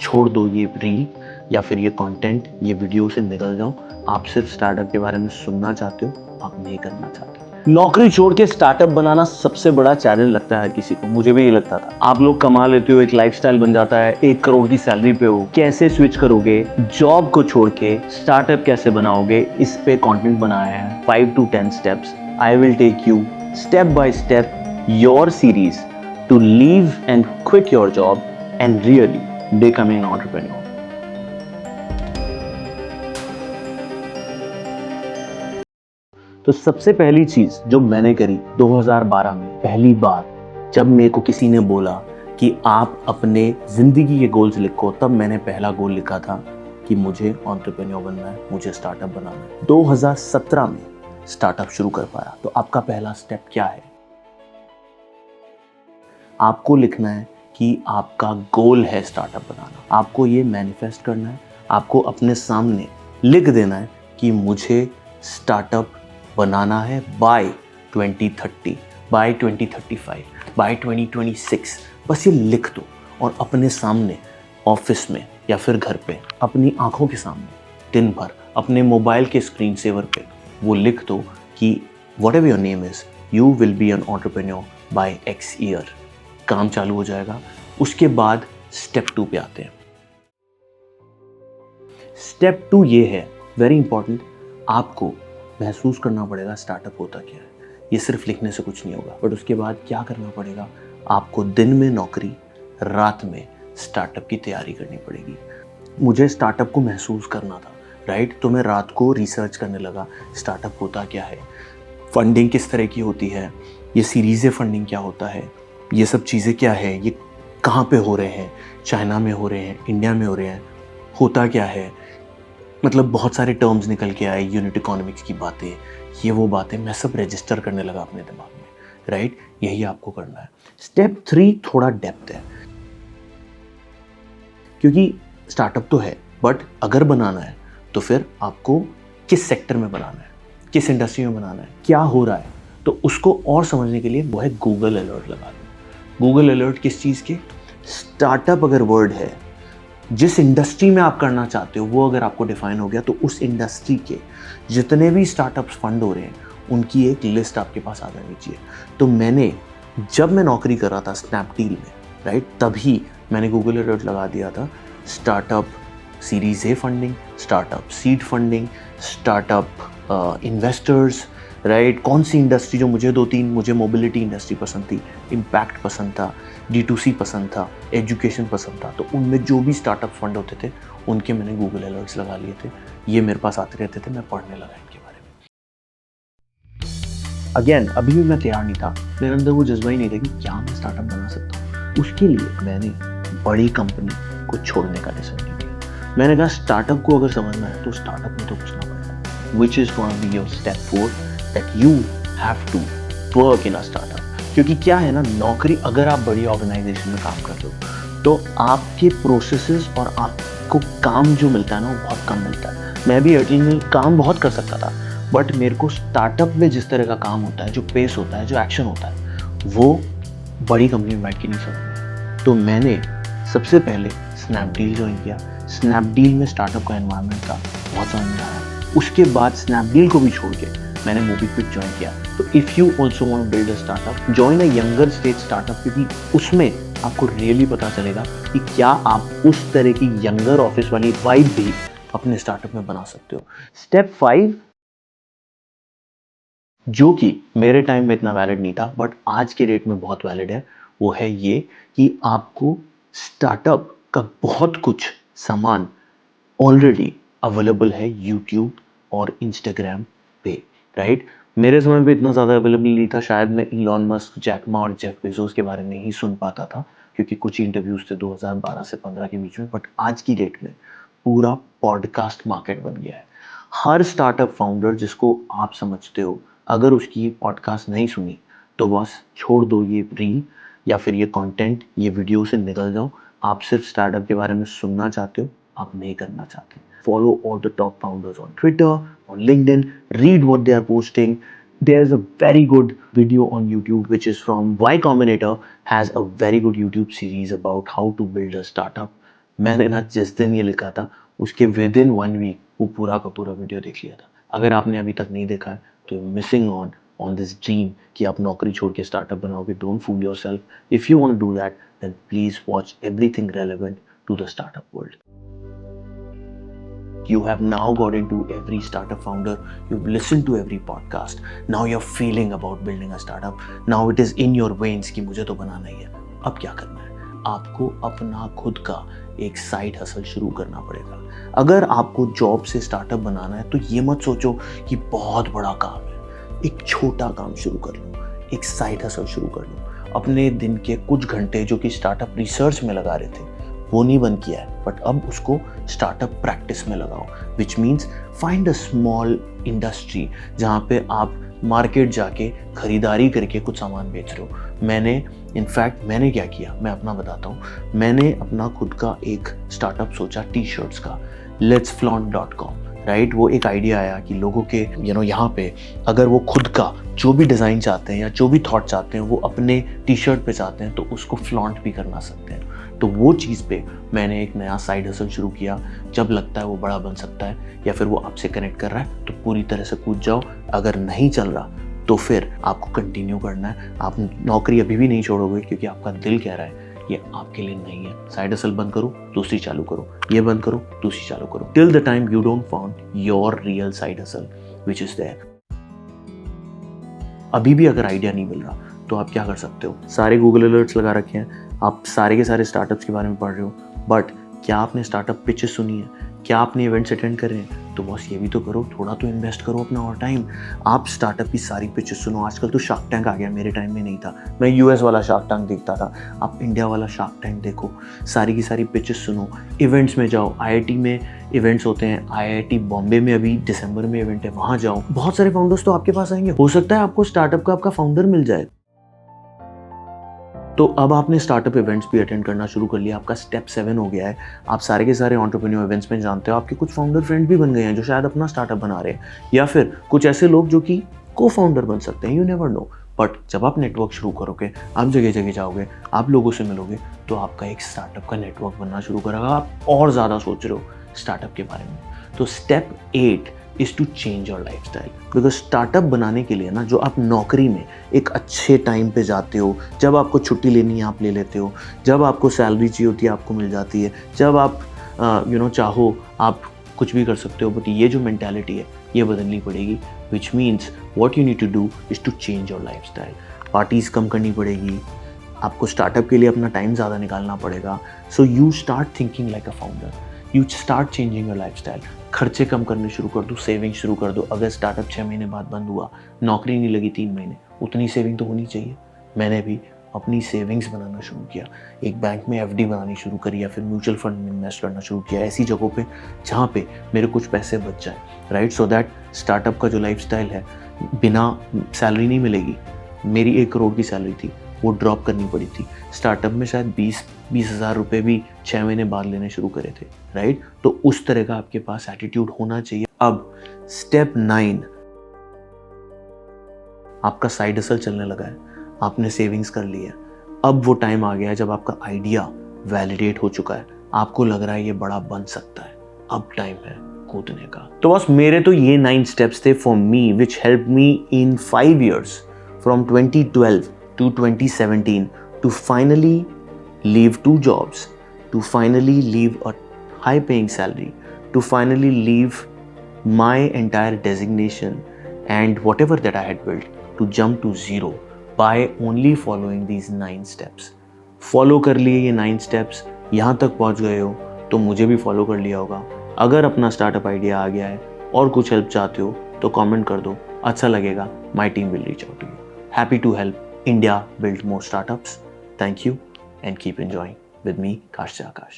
छोड़ दो ये रील या फिर ये कंटेंट, ये वीडियो से निकल जाओ। आप सिर्फ स्टार्टअप के बारे में सुनना चाहते हो, आप नहीं करना चाहते। नौकरी छोड़ के स्टार्टअप बनाना सबसे बड़ा चैलेंज लगता है किसी को, मुझे भी ये लगता था। आप लोग कमा लेते हो, एक लाइफस्टाइल बन जाता है, 1 करोड़ की सैलरी पे हो, कैसे स्विच करोगे, जॉब को छोड़ के स्टार्टअप कैसे बनाओगे, इस पे कंटेंट बनाया है 5 to 10 steps. I will take you step by step your series to leave and quit your job and really becoming an entrepreneur. तो सबसे पहली चीज जो मैंने करी 2012 में, पहली बार जब मेरे को किसी ने बोला कि आप अपने जिंदगी के गोल्स लिखो, तब मैंने पहला गोल लिखा था कि मुझे एंटरप्रेन्योर बनना है, मुझे स्टार्टअप बनाना है। 2017 में स्टार्टअप शुरू कर पाया। तो आपका पहला स्टेप क्या है? आपको लिखना है कि आपका गोल है स्टार्टअप बनाना। आपको ये मैनिफेस्ट करना है, आपको अपने सामने लिख देना है कि मुझे स्टार्टअप बनाना है बाय 2030, बाय 2035, बाय 2026। बस ये लिख दो और अपने सामने ऑफिस में या फिर घर पे अपनी आंखों के सामने दिन भर अपने मोबाइल के स्क्रीन सेवर पे वो लिख दो कि whatever your name is, you will be an entrepreneur by X year. काम चालू हो जाएगा। उसके बाद स्टेप 2 पे आते हैं। स्टेप 2 ये है, वेरी इंपॉर्टेंट, आपको महसूस करना पड़ेगा स्टार्टअप होता क्या है। ये सिर्फ लिखने से कुछ नहीं होगा, बट उसके बाद क्या करना पड़ेगा? आपको दिन में नौकरी, रात में स्टार्टअप की तैयारी करनी पड़ेगी। मुझे स्टार्टअप को महसूस करना था, राइट? तो मैं रात को रिसर्च करने लगा, स्टार्टअप होता क्या है, फंडिंग किस तरह की होती है, ये सीरीज़ फंडिंग क्या होता है, ये सब चीज़ें क्या है, ये कहाँ पे हो रहे हैं, चाइना में हो रहे हैं, इंडिया में हो रहे हैं, होता क्या है। मतलब बहुत सारे टर्म्स निकल के आए, यूनिट इकोनॉमिक्स की बातें, ये वो बातें मैं सब रजिस्टर करने लगा अपने दिमाग में, राइट? यही आपको करना है। स्टेप 3 थोड़ा डेप्थ है, क्योंकि स्टार्टअप तो है, बट अगर बनाना है तो फिर आपको किस सेक्टर में बनाना है, किस इंडस्ट्री में बनाना है, क्या हो रहा है। तो उसको और समझने के लिए वो है गूगल अलर्ट लगा दो। गूगल अलर्ट किस चीज़ के? स्टार्टअप अगर वर्ड है, जिस इंडस्ट्री में आप करना चाहते हो वो अगर आपको डिफाइन हो गया, तो उस इंडस्ट्री के जितने भी स्टार्टअप्स फंड हो रहे हैं उनकी एक लिस्ट आपके पास आ जानी चाहिए। तो मैंने, जब मैं नौकरी कर रहा था स्नैपडील में, राइट, तभी मैंने गूगल अलर्ट लगा दिया था। Startup series A funding, startup seed funding, startup investors, right, कौन सी इंडस्ट्री, जो मुझे 2-3, मुझे मोबिलिटी इंडस्ट्री पसंद थी, इम्पैक्ट पसंद था, D2C पसंद था, एजुकेशन पसंद था। तो उनमें जो भी स्टार्टअप फंड होते थे उनके मैंने गूगल अलर्ट्स लगा लिए थे। ये मेरे पास आते रहते थे, मैं पढ़ने लगा इनके बारे में। अगेन, अभी भी मैं तैयार नहीं था, मेरे अंदर वो जज्बा ही नहीं था कि क्या मैं स्टार्टअप बना सकता हूँ। उसके लिए मैंने बड़ी कंपनी को छोड़ने का डिसीजन लिया। मैंने कहा स्टार्टअप को अगर समझना है तो स्टार्टअप में तो घुसना पड़ेगा, which is gonna be your step 4, that you have to work in a startup। क्योंकि क्या है ना, नौकरी, अगर आप बड़ी ऑर्गेनाइजेशन में काम करते हो तो आपके प्रोसेसेस और आपको काम जो मिलता है ना वो बहुत कम मिलता है। मैं भी एयरटेल में काम बहुत कर सकता था, बट मेरे को स्टार्टअप में जिस तरह का काम होता है, जो पेस होता है, जो एक्शन होता है, वो बड़ी कंपनी में बैठ के नहीं समझ। तो मैंने सबसे पहले स्नैपडील ज्वाइन किया। स्नैपडील में स्टार्टअप का एनवायरनमेंट था, बहुत समझ में आया। उसके बाद स्नैपडील को भी छोड़ के मैंने मोबीक्विक ज्वाइन किया। तो if you also want to build a startup, join a younger stage startup, क्योंकि उसमें आपको रियली पता चलेगा कि क्या आप उस तरह की यंगर ऑफिस वाली वाइब भी अपने स्टार्टअप में बना सकते हो। स्टेप 5, जो कि मेरे टाइम में इतना वैलिड नहीं था बट आज के डेट में बहुत वैलिड है, वो है ये कि आपको स्टार्टअप का बहुत कुछ सामान ऑलरेडी अवेलेबल है यूट्यूब और इंस्टाग्राम पे, राइट? मेरे समय पे इतना ज़्यादा अवेलेबल नहीं था, शायद मैं इलॉन मस्क, जैक मा और जेफ बेजोस के बारे में ही सुन पाता था, क्योंकि कुछ इंटरव्यूज थे 2012 से 15 के बीच में। बट आज की डेट में पूरा पॉडकास्ट मार्केट बन गया है। हर स्टार्टअप फाउंडर जिसको आप समझते हो, अगर उसकी पॉडकास्ट नहीं सुनी तो बस छोड़ दो ये रील या फिर ये कंटेंट, ये वीडियो से निकल जाओ। आप सिर्फ स्टार्टअप के बारे में सुनना चाहते हो, आप नहीं करना चाहते। Follow all the top founders on Twitter, on LinkedIn, read what they are posting. There's a very good video on YouTube which is from Y Combinator, has a very good YouTube series about how to build a startup. मैंने ना जिस दिन ये लिखा था उसके with in 1 week वो पूरा का पूरा वीडियो देख लिया था। अगर आपने अभी तक नहीं देखा है तो मिसिंग ऑन दिस ड्रीम कि आप नौकरी छोड़ के स्टार्टअप बनाओगे। Don't fool yourself. If you want to do that then please watch everything relevant to the startup world. You have now got into every startup founder. You've listened to every podcast. Now you're feeling about building a startup. Now it is in your veins कि मुझे तो बनाना ही है। अब क्या करना है? आपको अपना खुद का एक साइड हसल शुरू करना पड़ेगा। अगर आपको जॉब से स्टार्टअप बनाना है तो ये मत सोचो कि बहुत बड़ा काम है। एक छोटा काम शुरू कर लो, एक साइड हसल शुरू कर लो। अपने दिन के कुछ घंटे जो कि स्टार्टअप रिसर्च में लगा रहे थे वो नहीं बंद किया है, बट अब उसको स्टार्टअप प्रैक्टिस में लगाओ। Which means find a small industry जहाँ पे आप मार्केट जाके खरीदारी करके कुछ सामान बेच रहे हो। मैंने क्या किया, मैं अपना बताता हूँ। मैंने अपना खुद का एक स्टार्टअप सोचा टी शर्ट्स का, letsflaunt.com, राइट। वो एक आइडिया आया कि लोगों के यहाँ पे अगर वो खुद का जो भी डिज़ाइन चाहते हैं या जो भी थॉट चाहते हैं वो अपने टी शर्ट पे चाहते हैं तो उसको फ्लॉन्ट भी करना सकते हैं। तो वो चीज़ पे मैंने एक नया साइड हसल शुरू किया। जब लगता है वो बड़ा बन सकता है या फिर वो आपसे कनेक्ट कर रहा है तो पूरी तरह से कूद जाओ। अगर नहीं चल रहा तो फिर आपको कंटिन्यू करना है। आप नौकरी अभी भी नहीं छोड़ोगे क्योंकि आपका दिल कह रहा है ये आपके लिए नहीं है। साइड हसल बंद करो, दूसरी चालू करो, ये बंद करो, दूसरी चालू करो, till the time you don't found your real side hustle which is there. अभी भी अगर आइडिया नहीं मिल रहा तो आप क्या कर सकते हो, सारे गूगल अलर्ट्स लगा रखे हैं, आप सारे के सारे स्टार्टअप्स के बारे में पढ़ रहे हो, बट क्या आपने स्टार्टअप पिचेस सुनी है, क्या आपने इवेंट्स अटेंड कर रहे हैं? तो बस ये भी तो करो, थोड़ा तो इन्वेस्ट करो अपना और टाइम। आप स्टार्टअप की सारी पिचेस सुनो। आजकल तो शार्क टैंक आ गया, मेरे टाइम में नहीं था। मैं यूएस वाला शार्क टैंक देखता था, आप इंडिया वाला शार्क टैंक देखो, सारी की सारी पिचेस सुनो, इवेंट्स में जाओ। आईआईटी में इवेंट्स होते हैं, आईआईटी बॉम्बे में अभी दिसंबर में इवेंट है, वहाँ जाओ। बहुत सारे फाउंडर्स तो आपके पास आएंगे, हो सकता है आपको स्टार्टअप का आपका फाउंडर मिल जाए। तो अब आपने स्टार्टअप इवेंट्स भी अटेंड करना शुरू कर लिया, आपका स्टेप 7 हो गया है। आप सारे के सारे एंटरप्रेन्योर इवेंट्स में जानते हो, आपके कुछ फाउंडर फ्रेंड भी बन गए हैं जो शायद अपना स्टार्टअप बना रहे हैं, या फिर कुछ ऐसे लोग जो कि को फाउंडर बन सकते हैं, यू नेवर नो। बट जब आप नेटवर्क शुरू करोगे, आप जगह जगह जाओगे, आप लोगों से मिलोगे, तो आपका एक स्टार्टअप का नेटवर्क बनना शुरू करेगा। आप और ज़्यादा सोच रहे हो स्टार्टअप के बारे में। तो step 8 is to change your lifestyle. Because startup बनाने के लिए ना, जो आप नौकरी में एक अच्छे टाइम पे जाते हो, जब आपको छुट्टी लेनी है आप ले लेते हो, जब आपको सैलरी चाहिए होती है आपको मिल जाती है, जब आप चाहो आप कुछ भी कर सकते हो। बट ये जो मेंटालिटी है ये बदलनी पड़ेगी। Which means what you need to do is to change your lifestyle. Parties कम करनी पड़ेगी, आपको स्टार्टअप के लिए अपना टाइम ज़्यादा निकालना पड़ेगा। So you start thinking like a founder, you start changing your life style. खर्चे कम करने शुरू कर दो, सेविंग शुरू कर दो। अगर स्टार्टअप 6 महीने बाद बंद हुआ, नौकरी नहीं लगी 3 महीने, उतनी सेविंग तो होनी चाहिए। मैंने भी अपनी सेविंग्स बनाना शुरू किया, एक बैंक में एफडी बनानी शुरू करी या फिर म्यूचुअल फंड में इन्वेस्ट करना शुरू किया, ऐसी जगहों पे जहाँ पे मेरे कुछ पैसे बच जाए, राइट। सो दैट स्टार्टअप का जो लाइफस्टाइल है, बिना सैलरी नहीं मिलेगी। मेरी 1 करोड़ की सैलरी थी, वो ड्रॉप करनी पड़ी थी। स्टार्टअप में शायद 20 हज़ार रुपये भी 6 महीने बाद लेने शुरू करे थे, राइट। तो उस तरह का आपके पास एटीट्यूड होना चाहिए। अब स्टेप 9, आपका साइड हसल चलने लगा है, आपने सेविंग्स कर ली है। अब वो टाइम आ गया है जब आपका आइडिया वैलिडेट हो चुका है, आपको लग रहा है ये बड़ा बन सकता है, अब टाइम है कूदने का। तो बस मेरे तो ये 9 स्टेप्स थे for me, which help me in 5 years from 2012 to 2017 to finally leave 2 jobs, to finally leave a high paying salary, to finally leave my entire designation and whatever that I had built, to jump to 0 by only following these 9 steps. Follow कर लिए ये 9 steps, यहाँ तक पहुँच गए हो तो मुझे भी फॉलो कर लिया होगा। अगर अपना स्टार्टअप आइडिया आ गया है और कुछ हेल्प चाहते हो तो कमेंट कर दो, अच्छा लगेगा। My team will reach out to you. Happy to help India build more startups. Thank you and keep enjoying with me, Kash Akash.